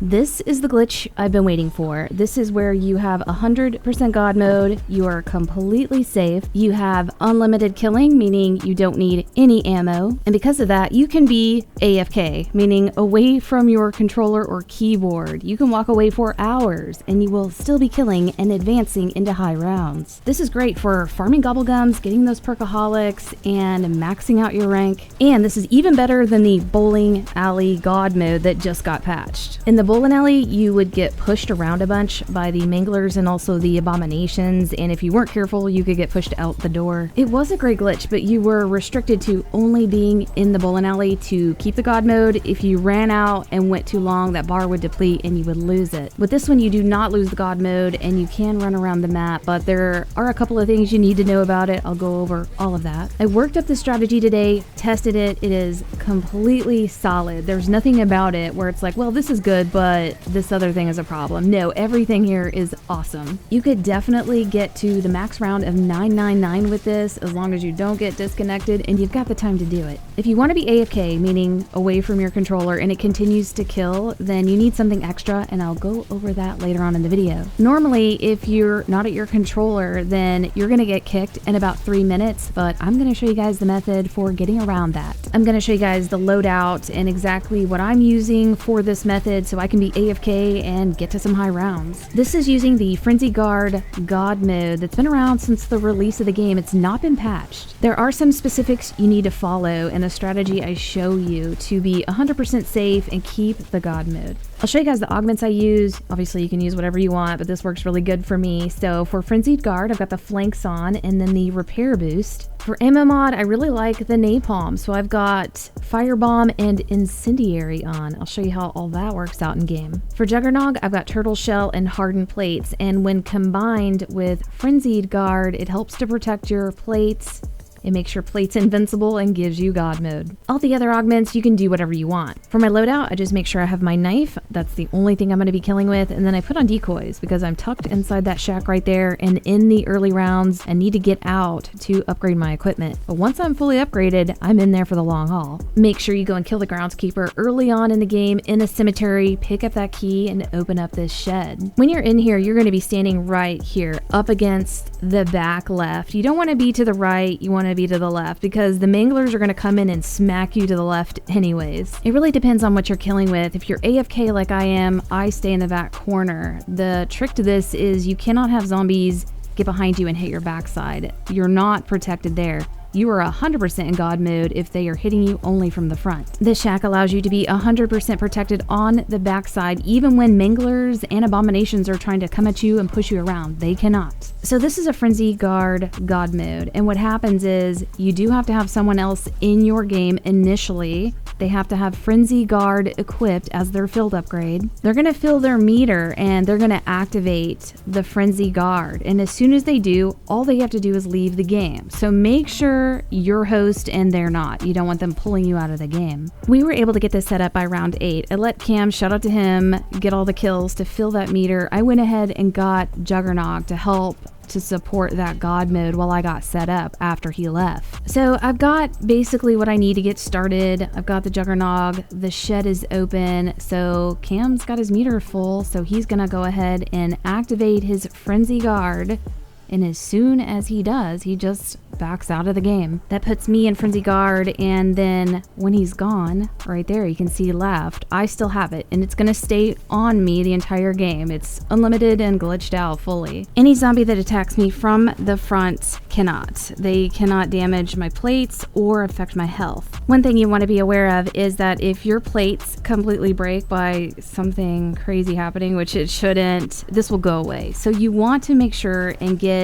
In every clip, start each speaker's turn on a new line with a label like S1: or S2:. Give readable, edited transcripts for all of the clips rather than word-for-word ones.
S1: This is the glitch I've been waiting for. This is where you have 100% God mode, you are completely safe, you have unlimited killing, meaning you don't need any ammo, and because of that, you can be AFK, meaning away from your controller or keyboard. You can walk away for hours, and you will still be killing and advancing into high rounds. This is great for farming Gobblegums, getting those Perkaholics, and maxing out your rank. And this is even better than the bowling alley God mode that just got patched. In the bowling alley, you would get pushed around a bunch by the manglers and also the abominations, and if you weren't careful, you could get pushed out the door. It was a great glitch, but you were restricted to only being in the bowling alley to keep the God mode. If you ran out and went too long, that bar would deplete and you would lose it. With this one, you do not lose the God mode, and you can run around the map, but there are a couple of things you need to know about it. I'll go over all of that. I worked up the strategy today, tested it. It is completely solid. There's nothing about it where it's like, well, this is good, but this other thing is a problem. No, everything here is awesome. You could definitely get to the max round of 999 with this as long as you don't get disconnected and you've got the time to do it. If you want to be AFK, meaning away from your controller, and it continues to kill, then you need something extra, and I'll go over that later on in the video. Normally, if you're not at your controller, then you're going to get kicked in about 3 minutes, but I'm going to show you guys the method for getting around that. I'm going to show you guys the loadout and exactly what I'm using for this method so I can be AFK and get to some high rounds. This is using the Frenzy Guard God mode that's been around since the release of the game. It's not been patched. There are some specifics you need to follow in the strategy I show you to be 100% safe and keep the God mode. I'll show you guys the augments I use. Obviously, you can use whatever you want, but this works really good for me. So for Frenzied Guard, I've got the flanks on and then the repair boost. For ammo mod, I really like the napalm, so I've got firebomb and incendiary on. I'll show you how all that works out in game. For Juggernog, I've got turtle shell and hardened plates, and when combined with Frenzied Guard, it helps to protect your plates. It makes your plates invincible and gives you God mode. All the other augments, you can do whatever you want. For my loadout, I just make sure I have my knife. That's the only thing I'm going to be killing with. And then I put on decoys because I'm tucked inside that shack right there. And in the early rounds, I need to get out to upgrade my equipment. But once I'm fully upgraded, I'm in there for the long haul. Make sure you go and kill the groundskeeper early on in the game in a cemetery, pick up that key, and open up this shed. When you're in here, you're going to be standing right here up against the back left. You don't want to be to the right. You want to be to the left because the manglers are going to come in and smack you to the left anyways. It really depends on what you're killing with. If you're AFK like I am, I stay in the back corner. The trick to this is you cannot have zombies get behind you and hit your backside. You're not protected there. You are 100% in God mode if they are hitting you only from the front. This shack allows you to be 100% protected on the backside, even when manglers and abominations are trying to come at you and push you around. They cannot. So this is a Frenzy Guard God mode, and what happens is you do have to have someone else in your game initially. They have to have Frenzy Guard equipped as their field upgrade. They're going to fill their meter and they're going to activate the Frenzy Guard, and as soon as they do, all they have to do is leave the game. So make sure you're host and they're not. You don't want them pulling you out of the game. We were able to get this set up by round 8. I let Cam, shout out to him, get all the kills to fill that meter. I went ahead and got Juggernog to help to support that God mode while I got set up after he left. So I've got basically what I need to get started. I've got the Juggernog, the shed is open, so Cam's got his meter full, so he's gonna go ahead and activate his Frenzy Guard. And as soon as he does, he just backs out of the game. That puts me in Frenzy Guard, and then when he's gone, right there, you can see left, I still have it, and it's gonna stay on me the entire game. It's unlimited and glitched out fully. Any zombie that attacks me from the front cannot. They cannot damage my plates or affect my health. One thing you want to be aware of is that if your plates completely break by something crazy happening, which it shouldn't, this will go away. So you want to make sure and get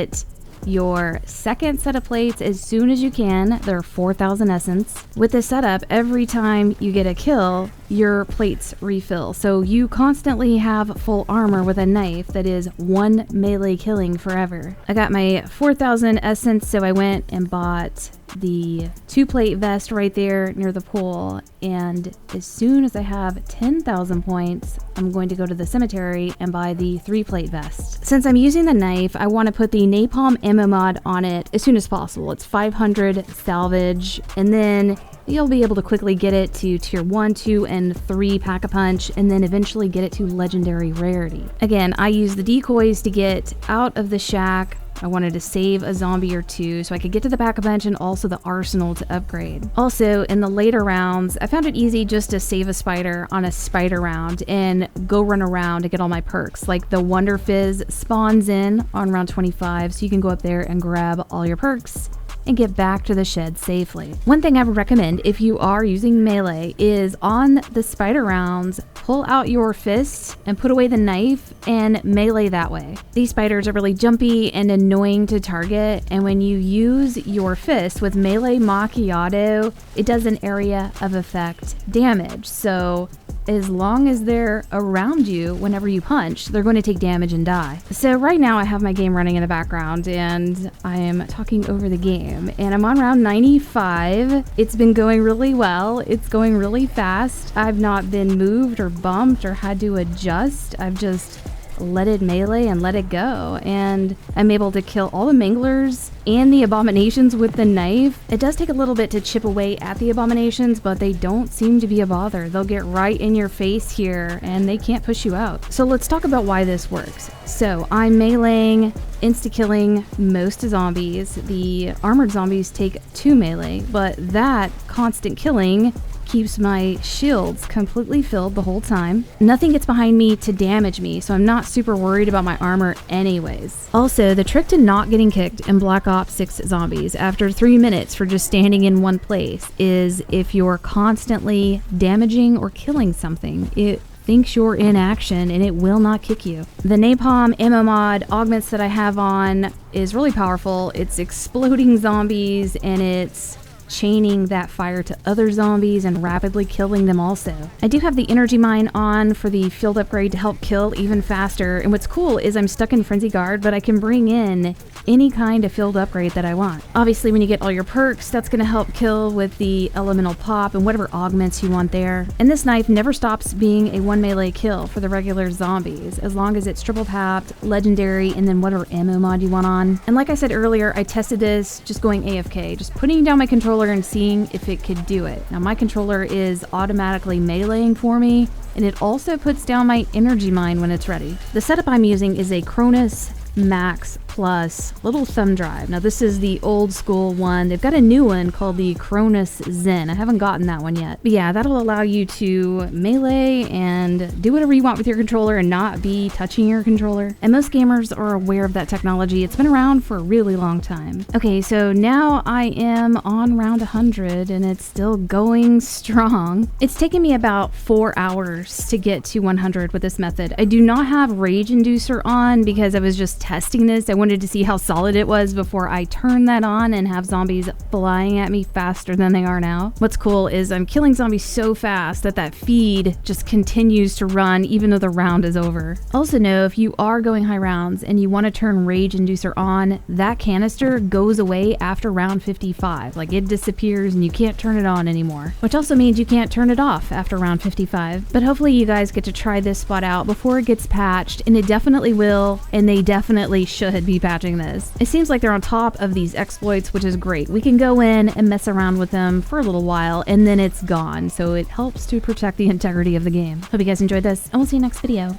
S1: your second set of plates as soon as you can. They're 4,000 essence. With this setup, every time you get a kill, your plates refill. So you constantly have full armor with a knife that is 1 melee killing forever. I got my 4,000 essence, so I went and bought the 2-plate vest right there near the pool, and as soon as I have 10,000 points, I'm going to go to the cemetery and buy the 3-plate vest. Since I'm using the knife, I want to put the napalm ammo mod on it as soon as possible. It's 500 salvage, and then you'll be able to quickly get it to tier 1, 2, and 3 Pack-a-Punch, and then eventually get it to legendary rarity. Again, I use the decoys to get out of the shack. I wanted to save a zombie or two so I could get to the Pack-a-Punch and also the arsenal to upgrade. Also, in the later rounds, I found it easy just to save a spider on a spider round and go run around to get all my perks. Like the Wonder Fizz spawns in on round 25, so you can go up there and grab all your perks and get back to the shed safely. One thing I would recommend if you are using melee is on the spider rounds, pull out your fist and put away the knife and melee that way. These spiders are really jumpy and annoying to target, and when you use your fist with melee macchiato, it does an area of effect damage. So as long as they're around you whenever you punch, they're going to take damage and die. So right now I have my game running in the background and I am talking over the game, and I'm on round 95. It's been going really well. It's going really fast. I've not been moved or bumped or had to adjust. I've just let it melee and let it go, and I'm able to kill all the manglers and the abominations with the knife. It does take a little bit to chip away at the abominations, but they don't seem to be a bother. They'll get right in your face here and they can't push you out. So let's talk about why this works. So I'm meleeing, insta-killing most zombies. The armored zombies take 2 melee, but that constant killing keeps my shields completely filled the whole time. Nothing gets behind me to damage me, so I'm not super worried about my armor anyways. Also, the trick to not getting kicked in Black Ops 6 zombies after 3 minutes for just standing in one place is if you're constantly damaging or killing something, it thinks you're in action and it will not kick you. The napalm ammo mod augments that I have on is really powerful. It's exploding zombies and it's chaining that fire to other zombies and rapidly killing them also. I do have the energy mine on for the field upgrade to help kill even faster, and what's cool is I'm stuck in frenzy guard, but I can bring in any kind of field upgrade that I want. Obviously when you get all your perks, that's going to help kill with the elemental pop and whatever augments you want there. And this knife never stops being a 1 melee kill for the regular zombies, as long as it's triple tapped, legendary, and then whatever ammo mod you want on. And like I said earlier, I tested this just going AFK, just putting down my controller and seeing if it could do it. Now my controller is automatically meleeing for me, and it also puts down my energy mine when it's ready. The setup I'm using is a Cronus Max Plus little thumb drive. Now this is the old school one. They've got a new one called the Cronus Zen. I haven't gotten that one yet. But yeah, that'll allow you to melee and do whatever you want with your controller and not be touching your controller. And most gamers are aware of that technology. It's been around for a really long time. Okay, so now I am on round 100 and it's still going strong. It's taken me about 4 hours to get to 100 with this method. I do not have Rage Inducer on because I was just testing this. I wanted to see how solid it was before I turn that on and have zombies flying at me faster than they are now. What's cool is I'm killing zombies so fast that that feed just continues to run even though the round is over. Also know if you are going high rounds and you want to turn Rage Inducer on, that canister goes away after round 55. Like it disappears and you can't turn it on anymore, which also means you can't turn it off after round 55. But hopefully you guys get to try this spot out before it gets patched, and it definitely will, and they definitely should be patching this. It seems like they're on top of these exploits, which is great. We can go in and mess around with them for a little while and then it's gone, so it helps to protect the integrity of the game. Hope you guys enjoyed this, and we'll see you next video.